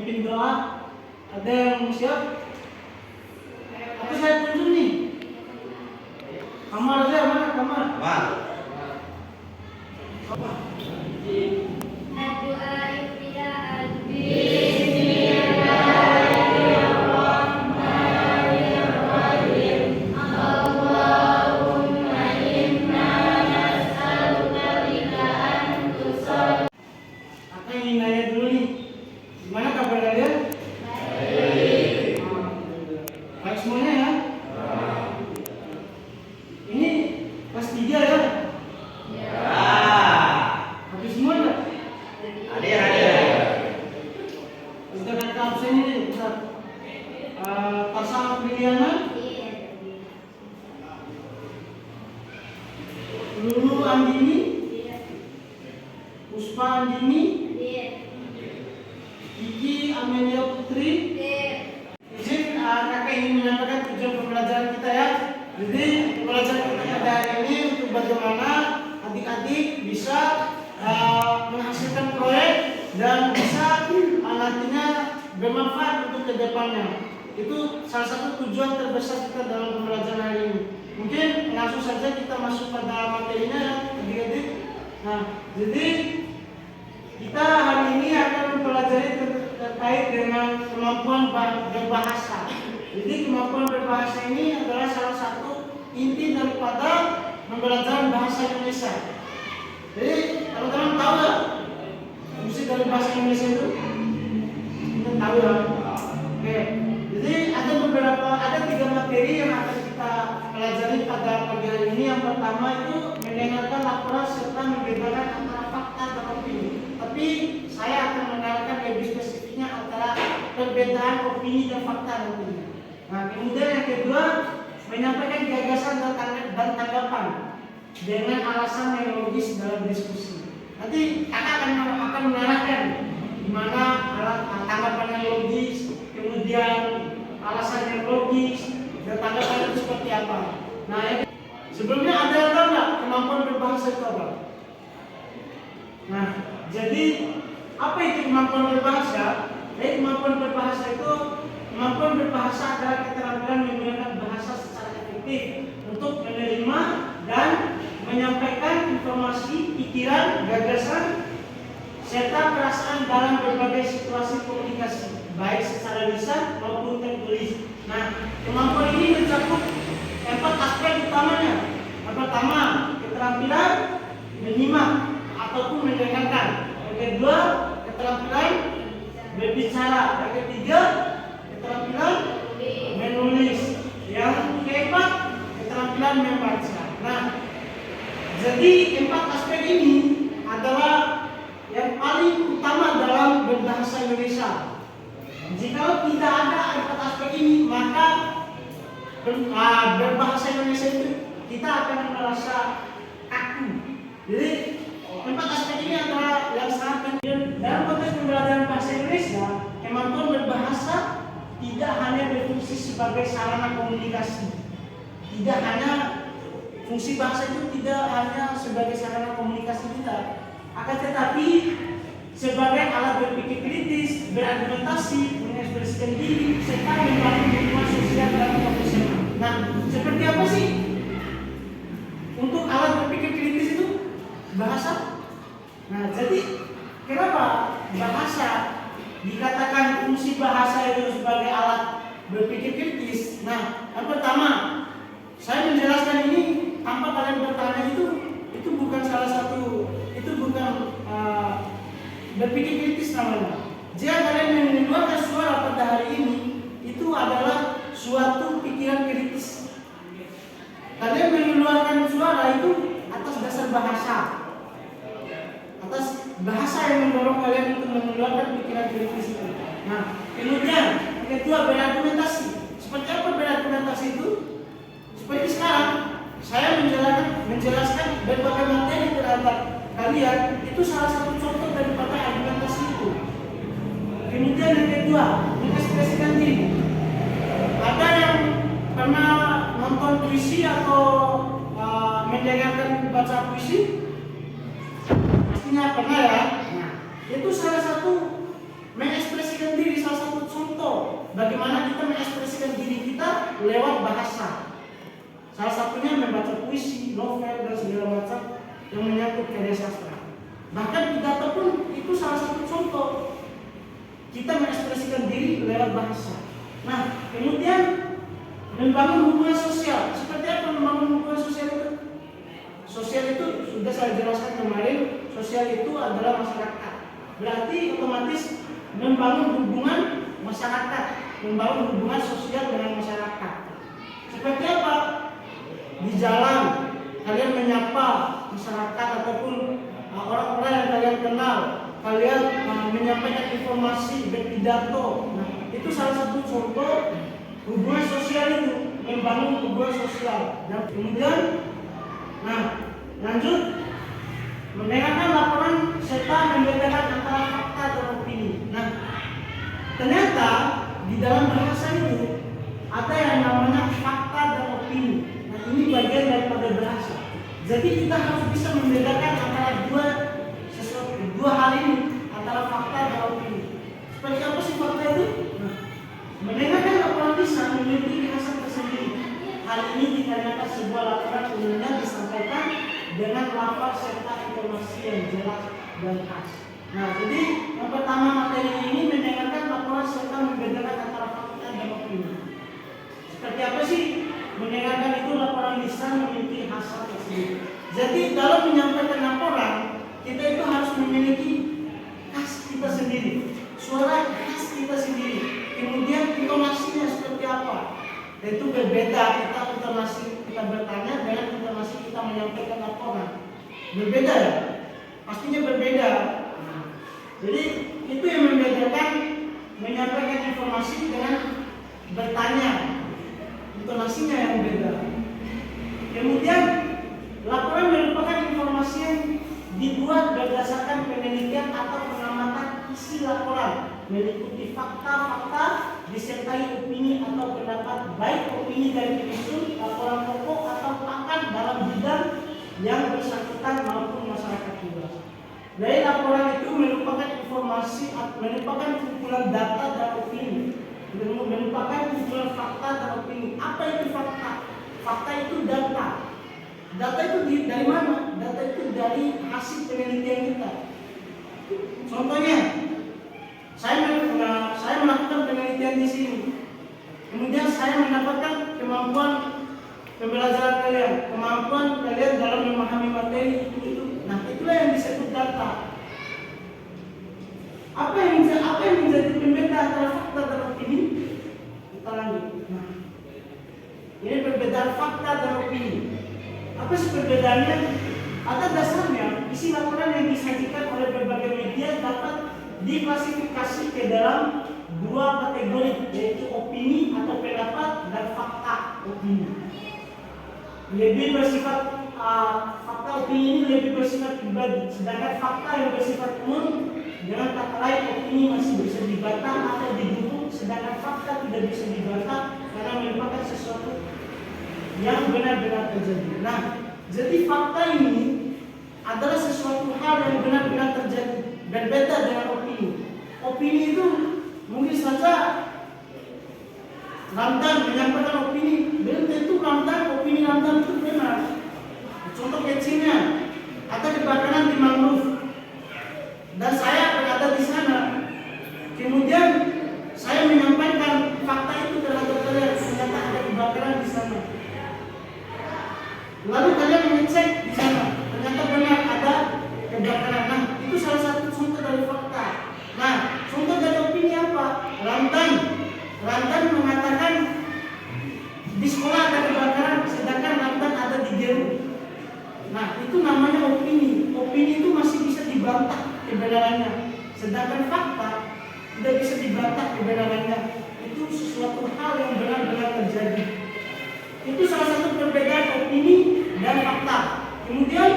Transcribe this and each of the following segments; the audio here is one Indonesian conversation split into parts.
memimpin doa. Ada yang siap? Atau saya tunjuk nih? Kamar aja, mana kamar? Lulu Andini, Puspa Andini, Kiki Amelia Putri. Izin kakak ingin menyampaikan tujuan pembelajaran kita ya. Jadi pembelajaran kita pada hari ini untuk bagaimana adik-adik bisa menghasilkan proyek dan bisa nantinya bermanfaat untuk kedepannya. Itu salah satu tujuan terbesar kita dalam pembelajaran hari ini. Mungkin langsung saja kita masuk pada materinya ya, adik-adik. Nah, jadi kita hari ini akan mempelajari terkait dengan kemampuan berbahasa. Jadi kemampuan berbahasa ini adalah salah satu inti daripada pembelajaran bahasa Indonesia. Jadi teman-teman tahu nggak fungsi dari bahasa Indonesia itu? Kita tahu ya. Oke. Jadi ada 3 materi yang akan kita pelajari pada pagi hari ini. Yang pertama itu mendengarkan laporan serta membedakan antara fakta dan opini. Tapi saya akan menerangkan lebih spesifiknya antara perbedaan opini dan fakta nantinya. Nah, kemudian yang kedua menyampaikan gagasan dan tanggapan dengan alasan yang logis dalam diskusi. Nanti kakak akan menerangkan gimana tanggapan yang logis, kemudian alasan yang logis dan tanggapan itu seperti apa. Nah, sebelumnya ada yang tahu nggak kemampuan berbahasa itu apa? Nah, jadi apa itu kemampuan berbahasa? Kemampuan berbahasa adalah keterampilan menggunakan bahasa secara efektif untuk menerima dan menyampaikan informasi, pikiran, gagasan, serta perasaan dalam berbagai situasi komunikasi, baik secara lisan maupun tertulis. Nah, kemampuan ini mencakup 4 aspek utamanya. Yang pertama, keterampilan menyimak ataupun mendengarkan. Yang kedua, keterampilan berbicara. Yang ketiga, keterampilan menulis. Yang keempat, keterampilan membaca. Nah, jadi 4 aspek ini adalah yang paling utama dalam berbahasa Indonesia. Jika tidak ada 4 aspek ini, maka berbahasa Indonesia itu kita akan merasa kaku. Jadi 4 aspek ini adalah yang sangat penting dalam konteks pembelajaran bahasa Indonesia. Kemampuan berbahasa tidak hanya berfungsi sebagai sarana komunikasi. Tidak hanya fungsi bahasa itu tidak hanya sebagai sarana komunikasi kita, akan tetapi sebagai alat berpikir kritis, berargumentasi, mengekspresikan diri, serta membangun hubungan sosial dan profesional. Nah, seperti apa sih untuk alat berpikir kritis itu bahasa? Nah, jadi kenapa bahasa dikatakan fungsi bahasa itu sebagai alat berpikir kritis? Nah, yang pertama, saya menjelaskan ini tanpa kalian bertanya itu bukan salah satu, itu bukan berpikir kritis namanya. Jika kalian mengeluarkan suara pada hari ini, itu adalah suatu pikiran kritis. Kalian mengeluarkan suara itu atas dasar bahasa, atas bahasa yang mendorong kalian untuk mengeluarkan pikiran kritis itu. Nah, kemudian yang kedua, berargumentasi. Seperti apa berargumentasi itu? Seperti sekarang saya menjelaskan berbagai materi terhadap kalian, itu salah satu contoh daripada argumentasi itu. Kemudian yang kedua, mengekspresikan diri. Ada yang pernah nonton puisi atau mendengarkan baca puisi? Pastinya pernah ya. Nah, itu salah satu mengekspresikan diri, lewat bahasa. Salah satunya membaca puisi, novel, dan segala macam yang menyangkut karya sastra. Bahkan pidato pun itu salah satu contoh kita mengekspresikan diri lewat bahasa. Nah, kemudian membangun hubungan sosial. Seperti apa membangun hubungan sosial itu? Sosial itu sudah saya jelaskan kemarin. Sosial itu adalah masyarakat. Berarti otomatis membangun hubungan masyarakat, membangun hubungan sosial dengan masyarakat. Seperti apa? Di jalan kalian menyapa masyarakat ataupun orang-orang yang kalian kenal, kalian menyampaikan informasi, berpidato. Nah, itu salah satu contoh hubungan sosial itu, membangun hubungan sosial. Dan kemudian, lanjut, mendengarkan laporan serta membedakan antara fakta dan opini. Nah, ternyata di dalam bahasa itu ada yang namanya fakta dan opini. Nah, ini bagian daripada bahasa. Jadi kita harus bisa membedakan antara dua hal ini, antara fakta dan opini. Seperti apa sih fakta itu? Nah, mendengarkan laporan lisan memiliki kekhasan tersendiri. Hal ini dikarenakan sebuah laporan umumnya disampaikan dengan lafaz serta informasi yang jelas dan khas. Nah, jadi yang pertama materi ini mendengarkan laporan serta membedakan antara fakta dan opini. Seperti apa sih? Mendengarkan itu laporan lisan memiliki kekhasan tersendiri. Jadi dalam menyampaikan laporan kita itu harus memiliki khas kita sendiri, suara khas kita sendiri. Kemudian intonasinya seperti apa? Itu berbeda kita bertanya dengan intonasi kita menyampaikan laporan. Berbeda ya? Pastinya berbeda. Jadi itu yang membedakan menyampaikan informasi dengan bertanya. Intonasinya yang beda. Kemudian laporan merupakan informasi yang dibuat berdasarkan penelitian atau pengamatan isi laporan, meliputi fakta-fakta disertai opini atau pendapat, baik opini dari penyusun laporan pokok atau pakar dalam bidang yang bersangkutan maupun masyarakat luas. Dari laporan itu merupakan kumpulan data dan opini, merupakan kumpulan fakta dan opini. Apa itu fakta? Fakta itu data. Data itu dari mana? Data itu dari hasil penelitian kita. Contohnya, saya melakukan penelitian di sini. Kemudian saya mendapatkan kemampuan pembelajaran kalian, kemampuan kalian dalam memahami materi itu. Nah, itulah yang disebut data. Apa yang menjadi pembeda antara fakta dan opini? Kita lanjut. Nah, ini perbedaan fakta dan opini. Apa sih perbedaannya? Ada dasarnya, isi laporan yang disajikan oleh berbagai media dapat diklasifikasi ke dalam dua kategori, yaitu opini atau pendapat dan fakta opini. Lebih bersifat fakta opini ini lebih bersifat pribadi, sedangkan fakta yang bersifat umum. Dengan kata lain, opini masih bisa dibantah atau didukung, sedangkan fakta tidak bisa dibantah karena merupakan sesuatu yang benar-benar terjadi. Nah, jadi fakta ini adalah sesuatu hal yang benar-benar terjadi, berbeda dengan opini. Opini itu mungkin saja Ramdan menyampaikan opini, belum tentu opini Ramdan itu benar. Contoh kecilnya, ada kebakaran di mangrove dan saya berada di sana. Kemudian saya menyampaikan fakta itu terhadap kalian, ternyata ada kebakaran di sana. Lalu kalian mengecek di sana, ternyata benar ada kebakaran. Nah, itu salah satu contoh dari fakta. Nah, contoh dari opini apa? Ramdan mengatakan di sekolah ada kebakaran, sedangkan Ramdan ada di Jeru. Nah, itu namanya opini. Opini itu masih bisa dibantah kebenarannya, sedangkan fakta tidak bisa dibantah kebenarannya. Itu sesuatu hal yang benar-benar terjadi. Itu salah satu perbedaan opini dan fakta. Kemudian,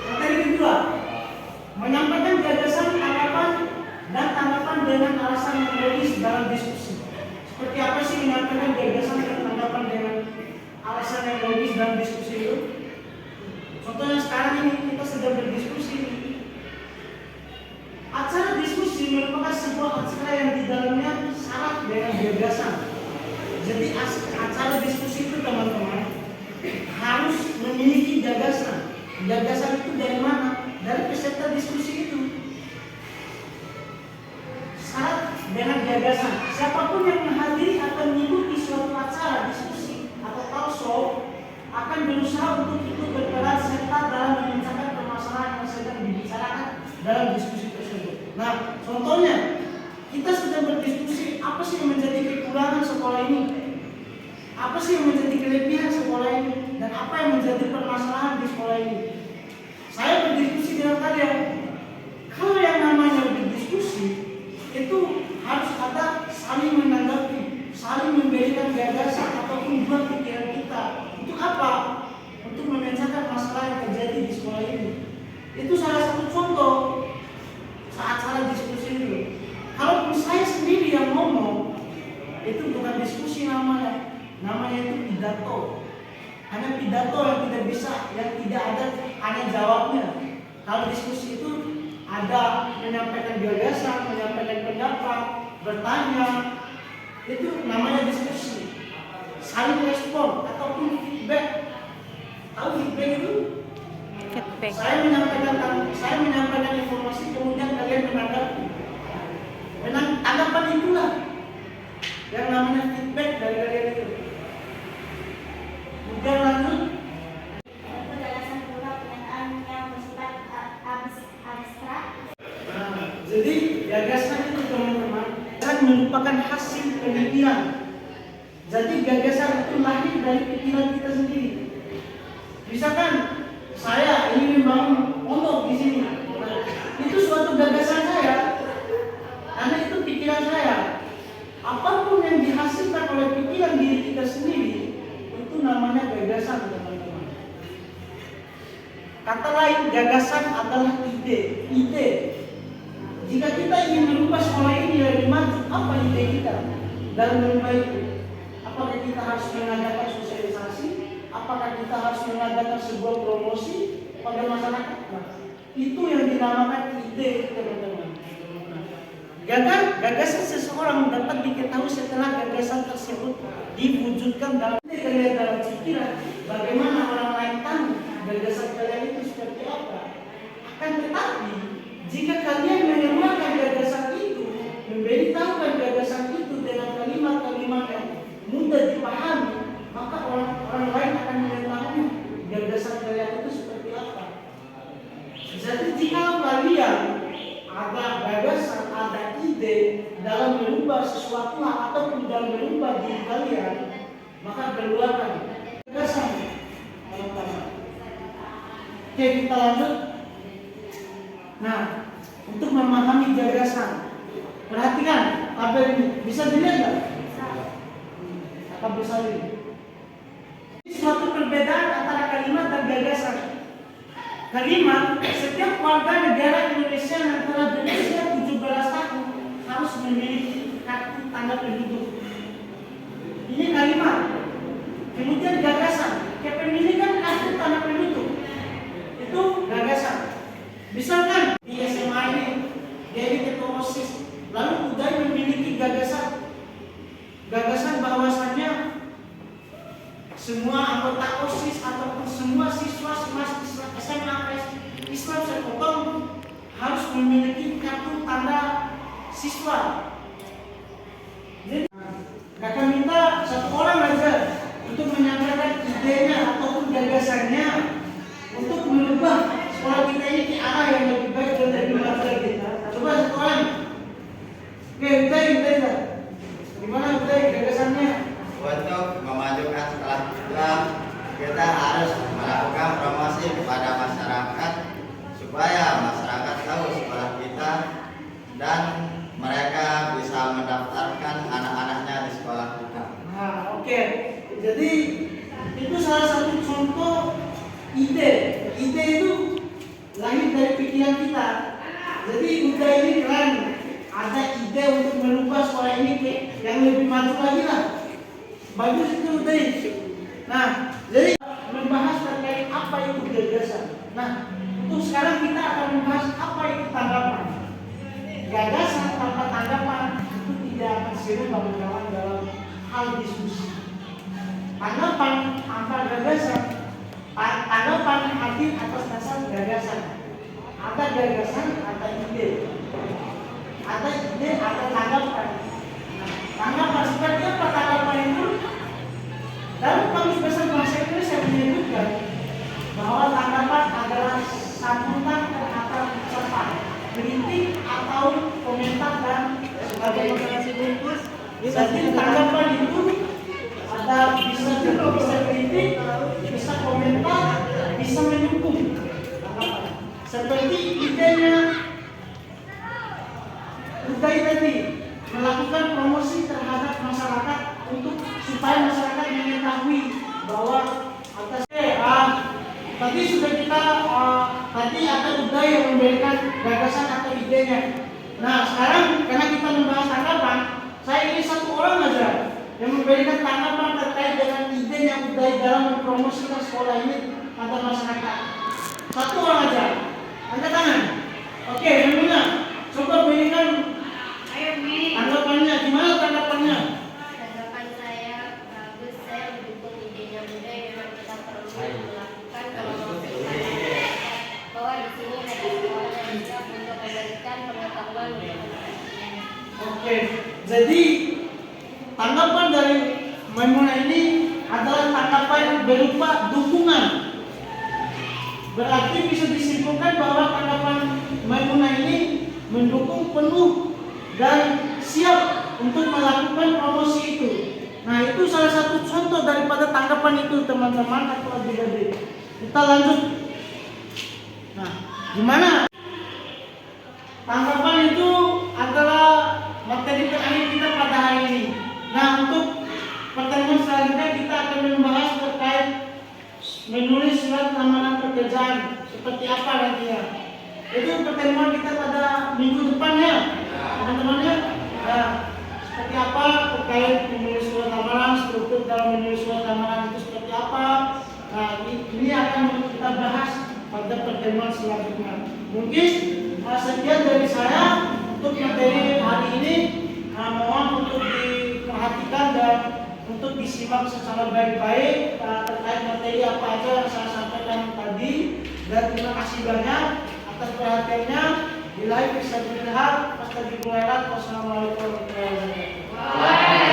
materi kedua, menyampaikan gagasan, tanggapan dan tanggapan dengan alasan yang logis dalam diskusi. Seperti apa sih menyampaikan gagasan dan tanggapan dengan alasan yang logis dalam diskusi itu? Contohnya sekarang ini kita sedang berdiskusi. Acara diskusi merupakan sebuah acara yang di dalamnya syarat dengan gagasan. Jadi Gagasan itu dari mana? Dari peserta diskusi itu. Syarat dengan gagasan. Siapapun yang menghadiri atau mengikuti suatu acara diskusi atau talk show akan berusaha untuk ikut berperan serta dalam memecahkan permasalahan yang sedang dibicarakan dalam diskusi tersebut. Nah, contohnya kita sedang berdiskusi apa sih yang menjadi kekurangan sekolah ini, apa sih yang menjadi kelebihan sekolah ini, dan apa yang menjadi permasalahan di sekolah ini. Saya berdiskusi dengan kalian. Kalau yang namanya berdiskusi itu harus ada saling menanggapi, saling memberikan gagasan ataupun buat pikiran kita. Untuk apa? Untuk memecahkan masalah yang terjadi di sekolah ini. Itu salah satu contoh saat saya diskusi itu. Kalau saya sendiri yang ngomong, itu bukan diskusi namanya itu pidato. Hanya pidato yang tidak bisa, yang tidak ada hanya jawabnya. Kalau diskusi itu ada menyampaikan gagasan, menyampaikan pendapat, bertanya, itu namanya diskusi. Saling respon ataupun feedback. Tahu feedback itu? Feedback. Saya menyampaikan informasi, kemudian kalian menanggapi. Tanggapan itulah yang namanya feedback dari kalian itu. Kemudian lanjut. Penjelasan pula pernyataan yang bersifat abstrak. Jadi gagasan itu teman-teman kan merupakan hasil pemikiran. Jadi gagasan itu lahir dari pikiran kita sendiri. Misalkan saya ingin membangun pondok di sini, itu suatu gagasan saya, karena itu pikiran saya. Apapun yang dihasilkan oleh pikiran diri kita sendiri, itu namanya gagasan, teman-teman. Kata lain, gagasan adalah ide. Jika kita ingin merubah sekolah ini lebih maju, apa ide kita dalam merubah itu? Apakah kita harus mengadakan sosialisasi? Apakah kita harus mengadakan sebuah promosi pada masyarakat? Nah, itu yang dinamakan ide, teman-teman. Gagasan seseorang dapat diketahui setelah gagasan tersebut diwujudkan dalam pikiran. Bagaimana orang lain tahu gagasan kalian itu seperti apa? Akan tetapi jika kalian mengeluarkan gagasan itu, memberitahukan gagasan itu dengan kalimat-kalimat yang mudah dipahami, maka orang lain akan mengetahui gagasan kalian itu seperti apa. Jadi jika kalian ada gagasan, ada ide dalam merubah sesuatu ataupun dalam merubah diri kalian, maka keluarkan gagasan. Oke, kita lanjut. Nah, untuk memahami gagasan, perhatikan tabel ini. Bisa dilihat nggak? Tabel saya ini. Suatu perbedaan antara kalimat dan gagasan. Kalimat, setiap warga negara Indonesia yang telah berusia 17 tahun harus memiliki kartu tanda penduduk. Ini kalimat. Kemudian gagasan, kepemilikan kartu tanda penduduk. Itu gagasan. Misalkan di SMA ini, dia ini ketua OSIS, lalu udah memiliki gagasan bahwasannya semua anggota OSIS ataupun semua siswa SMA Islam sepotong harus memiliki kartu tanda siswa. Jadi kakak minta satu orang aja untuk menyampaikan idenya ataupun gagasannya untuk merubah sekolah kita ini ke arah yang lebih baik dan lebih maju lagi. Coba satu orang. Oke, Uday. Gimana Uday gagasannya? Untuk memajukan sekolah kita harus melakukan promosi kepada masyarakat supaya masyarakat tahu sekolah kita dan mereka bisa mendaftarkan anak-anaknya di sekolah kita. Nah, oke. Jadi itu salah satu contoh ide. Ide itu lahir dari pikiran kita. Jadi udah ini keren. Ada ide untuk merubah sekolah ini ke yang lebih maju lagi lah. Bagus itu udah. Nah, jadi membahas terkait apa itu gagasan. Nah, untuk sekarang kita akan membahas apa itu tanggapan. Gagasan tanpa tanggapan itu tidak akan seru kawan-kawan dalam hal diskusi. Tanggapan tanpa gagasan tanggapan hadir atas dasar gagasan. Ada gagasan, ada ide. Ada ide, ada tanggapan. Nah, tanggapan seperti apa tanggapan itu? Dalam Kamus Besar Bahasa Indonesia menyebutkan bahwa tanggapan adalah sambutan terhadap ucapan, kritik atau komentar dan sebagainya. Jadi tanggapan itu ada bisa kritik, bisa komentar, bisa mendukung. Seperti idenya Udai tadi melakukan promosi terhadap masyarakat untuk supaya masyarakat mengetahui bahwa atas tadi sudah kita tadi ada Udai yang memberikan gagasan atau idenya. Nah sekarang karena kita membahas tanggapan, saya ingin satu orang aja yang memberikan tanggapan terkait dengan idenya Udai dalam mempromosikan sekolah ini pada masyarakat. Satu orang aja, angkat tangan. Oke, Memuna, coba berikan tanggapannya. Gimana tanggapannya? Tanggapan saya bagus, saya mendukung idenya Udai. Memang kita perlu melakukan promosi bahwa di sini ada sekolah yang bisa untuk memberikan pengetahuan untuk anak-anak. Oke, jadi tanggapan dari Maimunah ini adalah tanggapan berupa dukungan. Berarti bisa disimpulkan bahwa tanggapan Maimunah ini mendukung penuh dan siap untuk melakukan promosi itu. Nah, itu salah satu contoh daripada tanggapan itu, teman-teman atau adik-adik. Kita lanjut. Nah, gimana? Tanggapan itu adalah materi terakhir kita pada hari ini. Nah, untuk pertemuan selanjutnya kita akan membahas terkait menulis surat lamaran pekerjaan seperti apa nantinya. Itu pertemuan kita pada minggu depan ya, teman-teman ya. Nah, seperti apa terkait menulis surat lamaran, struktur dalam menulis surat lamaran itu seperti apa. Nah, ini akan kita bahas pada pertemuan selanjutnya. Mungkin sekian dari saya untuk materi hari ini. Mohon untuk diperhatikan dan untuk disimak secara baik-baik terkait materi apa aja yang saya sampaikan tadi. Dan terima kasih banyak atas perhatiannya. Bila bisa dilihat, pasti dibuat. Wassalamualaikum warahmatullahi wabarakatuh.